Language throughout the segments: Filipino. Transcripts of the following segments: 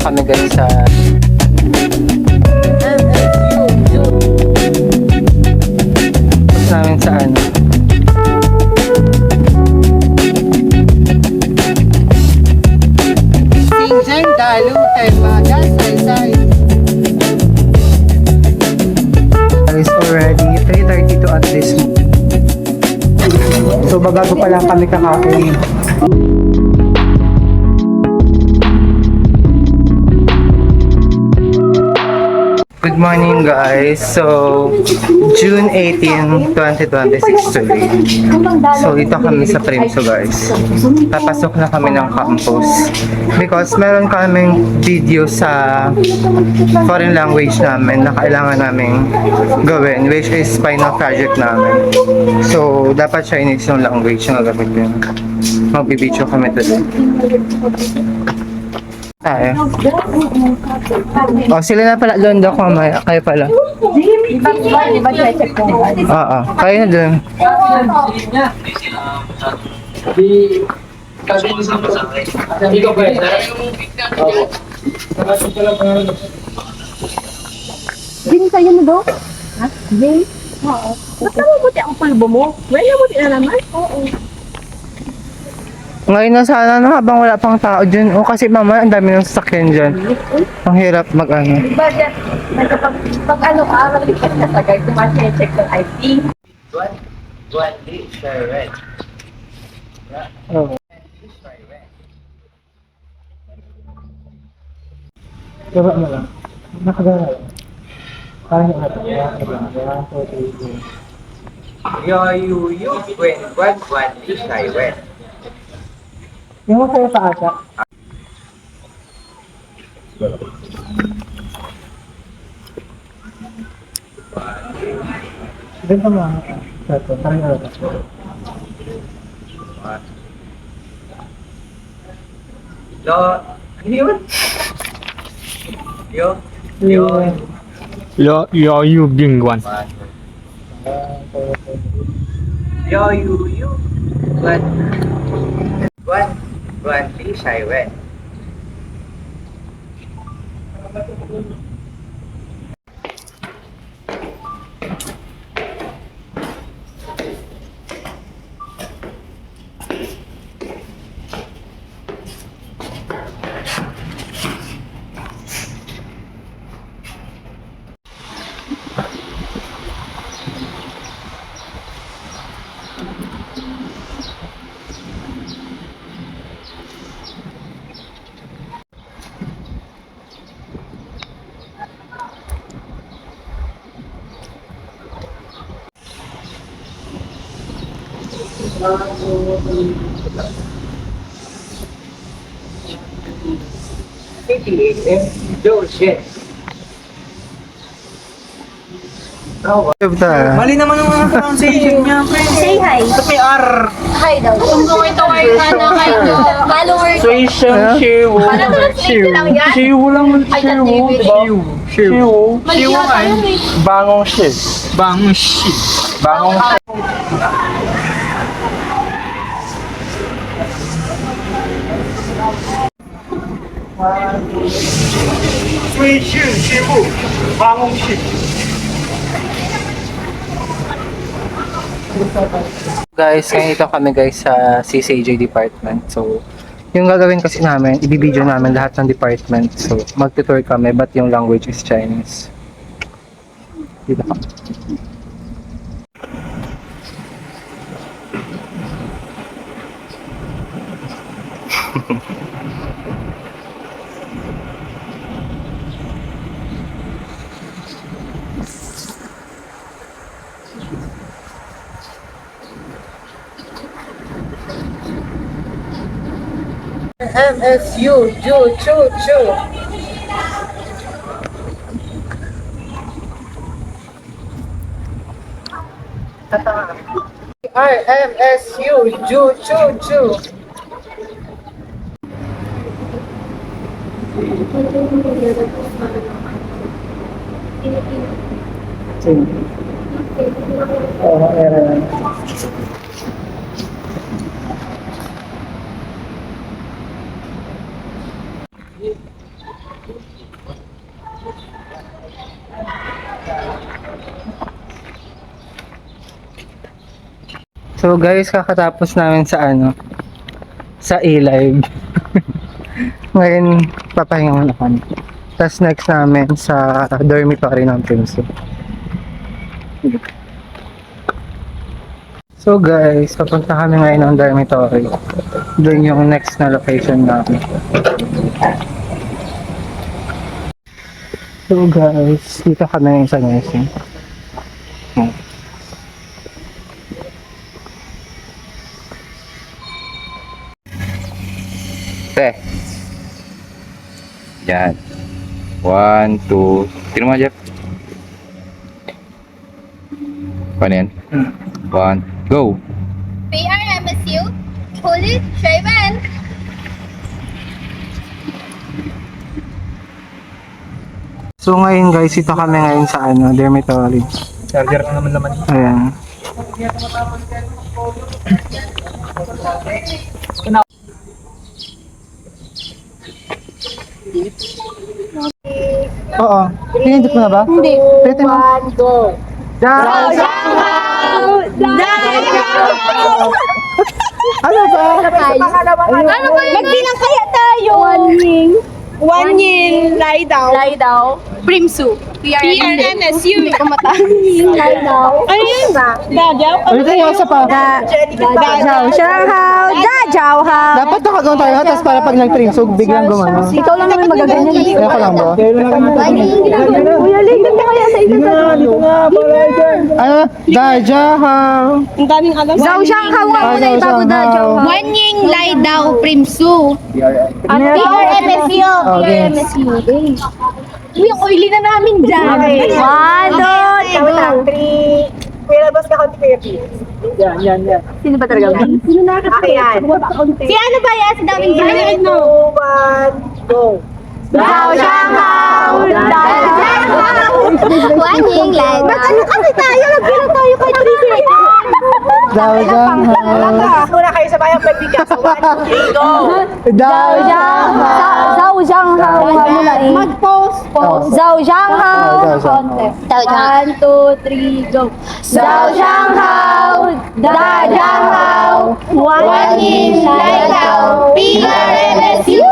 kami guys sa namin sa ano. Sinjan dalu maga say. It's already 3:32 at this moment. So bago pa lang kami kakain. Good morning guys. So June 18, 2026 today. So dito kami sa Primso guys. Papasok na kami ng campus because meron kaming video sa foreign language namin na kailangan namin gawin, which is final project namin. So dapat Chinese yung language na gagawin. Magbibideo kami today. Oh, sila na pala doon daw mamaya. Kayo pala. Oo, kayo na doon. Jing, kayo mo daw? Ha? Jing? Oo. Ba't nabubuti ang pulbo mo? Well, nabuti na naman? Oo. Ngayon na sana no, habang wala pang tao dyan. O kasi mama, ang dami ng sasakyan dyan. Ang hirap mag-ano. Diba dyan, pag ano ka, malipat ka tagay, tumacheck ng ID. One day, sure, right? Oo. Diba mo lang? Nakagana lang. Parang yung ato. Yo, one day, shy, right? Yung masaya pa ata. Doon pa mga ito. Parang yung ato. Yun? Yo, Yo, you bring one. you. One day, shy, right? Mali naman yung mga pronunciation niya, pre. Say hi. Ito may R. Hi daw. Kung ito ay kayo, followers. Station, Shiwu. Parang translate lang yan. Shiwu lang. Ay, Shiwu. Shiwu. Shiwu. Mali Shiwu yata ay yun eh. bangong shit. Bangong shit. Bangong shit. Station, Shiwu. Bangong shit. Guys, ngayon ito kami guys sa CCJ department. So, yung gagawin kasi namin, ibibideo namin lahat ng department. So, magtutour kami but yung language is Chinese. Dito ka. MSU, Chu. RMSU, Chu. Oo, meron. So guys, kakatapos namin sa sa e-live. Ngayon, papahinga muna kami. Tapos next namin sa dormitory ng Prince. So guys, papunta kami ngayon ng dormitory. Doon yung next na location namin. So guys, dito kami ngayon sa nursing. Teh. Yan. 1, 2. Tingnan mo, Jeff. Paano yan? 1, go! PRMSU, Holy Shaivan. So ngayon guys, ito kami ngayon sa dormitory. Charger ka naman naman. Ayan. Oo. Pinindot mo na ba? Hindi. Pwede mo. Go! Ano ba? Ano ba yun? Magbilang kaya tayo. One yin, lie down. Lie down. Primsu. PRMSU. Hindi ko matangin. Lie down. Ano yun? Dajaw. Ulitin yung isa pa. Dajaw. Shanghao. Dajaw ha. Dapat nakagawa tayo tapos para pag nag-trimsog, biglang gumano. Ikaw lang naman magaganyan. Kaya ko lang ba? Kuya, ligan ka kaya sa isang Ano? Dajahaw. Ang daming alam. Zhao Shanghao nga muna Zhao ibago Shanghao. Dajaw ha. One Ying Lai Dao Primsu. PRMSU. Okay. Uy, ang oily na namin dyan. One, two, three. Kuya, labas ka konti, Kuya P. Sino ba talaga? Sino nakakatawa? Si ano ba yan? Si Daming 3, 2, 1, go! Zhao Shanghao. One Ying Lai Ba't Dao. ano kasi tayo? Nagbilang tayo kay Tracy. Dajahaw. Muna kayo sa bayang pagbigyan. So, 1, 2, 3, go! Dajahaw. Zhao Shanghao. Mag-pause. Zhao Shanghao. Tao dyan. 1, 2, 3, go. Zhao Shanghao. Dajahaw. One Ying Lai Dao PRMSU.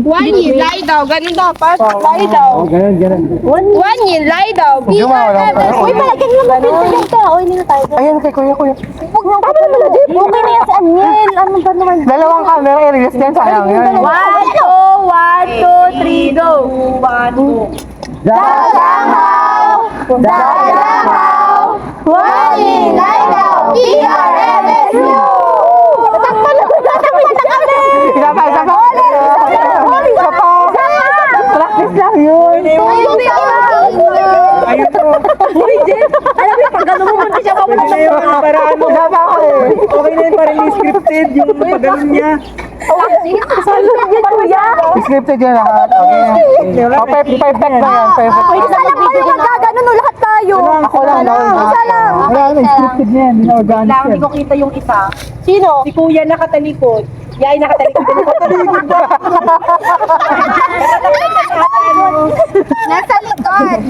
One yin, lie daw. Ganun dapat. Lie daw. One yin, lie daw. Uy, palagyan nyo naman pinto yung tao. Uy, hindi na tayo. Ayan kay kuya. Huwag nang kapal mo na dito. Okay na yan sa Aniel. Ano ba naman? Dalawang camera i-release din sayang yan. 1, 2, 3, go. 1, 2. Dajahaw. Dajahaw. One yin, lie daw. PRMSU. Takpan na kami. Isa pa. Practice lang yun. Ayun alam mo, pag gano'n mo muna siya mamula sa mga. Para ano? Dapat ako eh. Okay na yun, parang hindi scripted yung pagganon niya. Salud yan, kuya. Scripted yan lahat. Okay. Oh, perfect na yan. Perfect. Isa lang ba yung magaganon o lahat tayo? Ako lang. Isa lang. Wala naman, scripted na yan. Organic Lang, hindi yan. ko kita yung isa. Sino? Si Kuya nakatalikod. Yay nakatalikod. Nakatalikod ba? Nasa likod.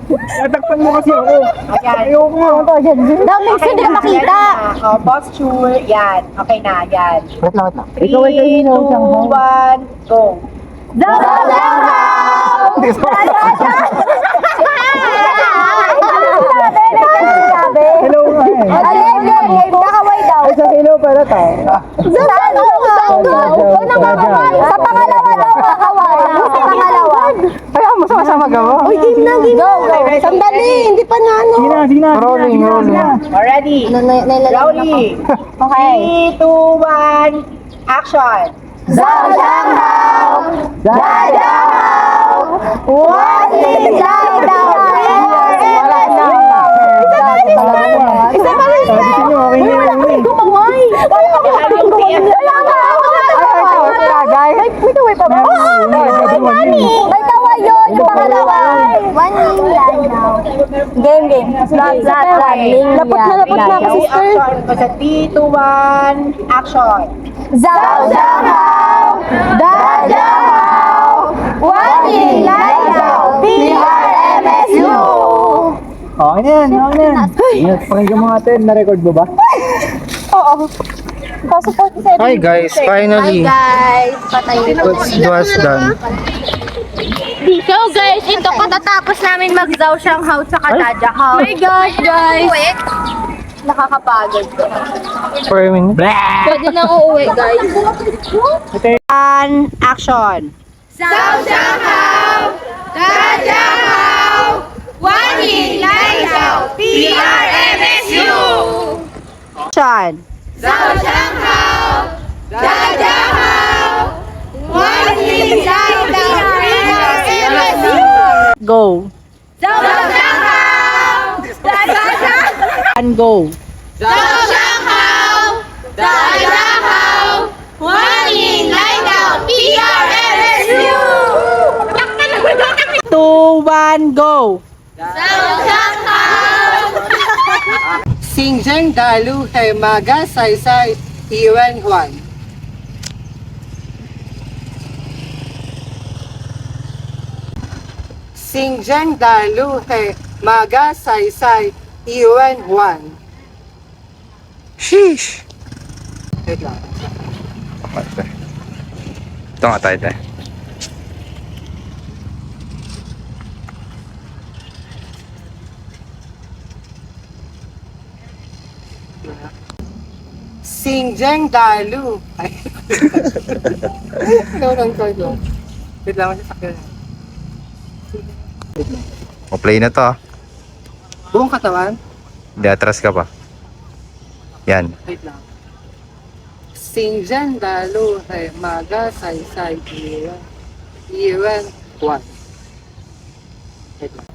Natakpan mo kasi ako. Ayan. Ayoko. Daming hindi na makita. Posture. Yan. Okay na. Yan. Wait lang. 3, 2, 1, go. Hello nga eh. Kakaway daw. Ay, sa hello pala tayo. Sa pangalawa daw kakaway. Sa pangalawa. Kaya mo sa magawa. Uy, game na. Sandali, hindi pa na ano. Rolling. Already. Rowley. Okay. 3, 2, 1, action. Zhao Shanghao. Dajahaw. One yin, lie daw. Isa pa rin. Okay na yun eh. Gumaway. Yung TF. May kaway pa ba? May kaway yun. Yung pangalawa. One Ying Lai Dao. Game. Lapot na ako, sister. Action. Basta 3, 2, 1, action. Zhao Shanghao. Dajahaw. One yin, lie daw. PRMSU. Oh, Okay na yan, okay na yan. Pakinggan mo natin, na-record mo ba? Oo. Kaso 47. Hi guys, finally. Guys, patay It was done. So guys, ito katatapos namin mag-Zhao Shanghao sa Kadajahao. Oh my gosh, guys. Nakakapagod. For a minute. Pwede na uuwi, guys. And action. Zhao Shanghao, Kadajahao, Wanyin Laidao, PRMSU. Action. Zhao Shanghao, Kadajahao, Wanyin Laidao, PRMSU. Go. Zhao Shanghao, Kadajahao. And go. Zhao Shanghao, Kadajahao, Wanyin Laidao, PRMSU. 2, 1, go. Xinjiang Dalu hai Maga Sai Sai Yuan Huan. Xinjiang Dalu hai Maga Sai Sai Yuan Huan. Sheesh. Wait lang. Ito nga tayo tayo. Xinjiang Dalu. Ay. No. Wait lang, masasakyan. O, play na to ah. Buong katawan? Hindi, atras ka pa. Yan. Wait lang. Xinjiang Dalu hai Maga Sai Sai Yuan Huan. Wait lang.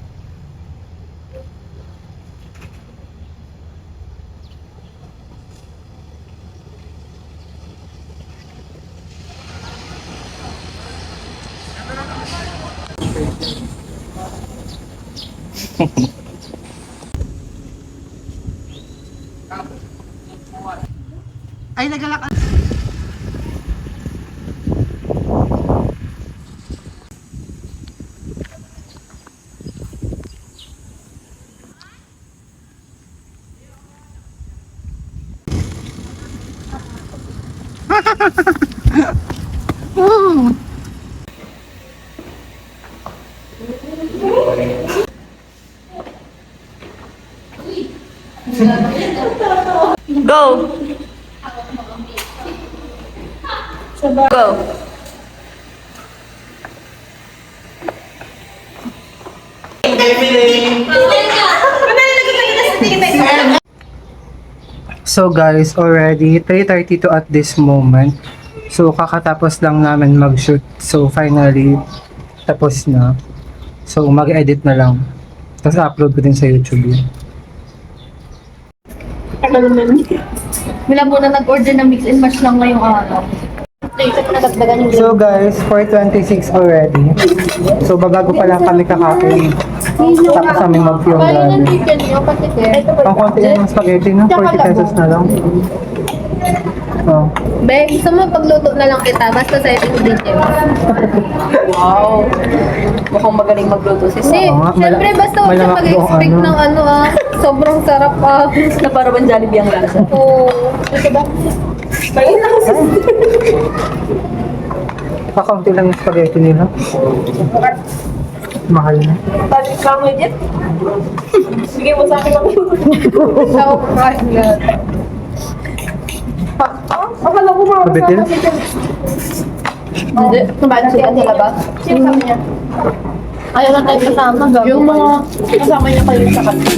Ay, nagalak. Go. Go. So guys, already 3:32 at this moment. So kakatapos lang namin mag-shoot. So finally, tapos na. So mag-edit na lang. Tapos upload ko din sa YouTube. Wala muna nag-order ng mix and match lang ngayong araw. So guys, 4:26 already. So bago pa lang kami kakain. Tapos kami mag-film gabi. chicken yung patite. Ang konti ng spaghetti no, 40 pesos na lang. Oh. Be, gusto mo pagluto na lang kita, basta sa ito hindi Wow. Mukhang magaling magluto si Sis. Oo nga, Siyempre, basta huwag siya malawak mag-expect yung ng sobrang sarap Na para bang Jollibee ang lasa. Oo. Ito ba? Bayin lang sis. Kakaunti lang yung spaghetti nila. Mahal na. Talik ka mo dyan. Sige mo sa akin ang So, akala ko mga Pabitil? Hindi. Kumain sila sa labas? Sino sa kanya? Ayaw na tayo kasama. Yung mga kasama niya kayo sa kanya.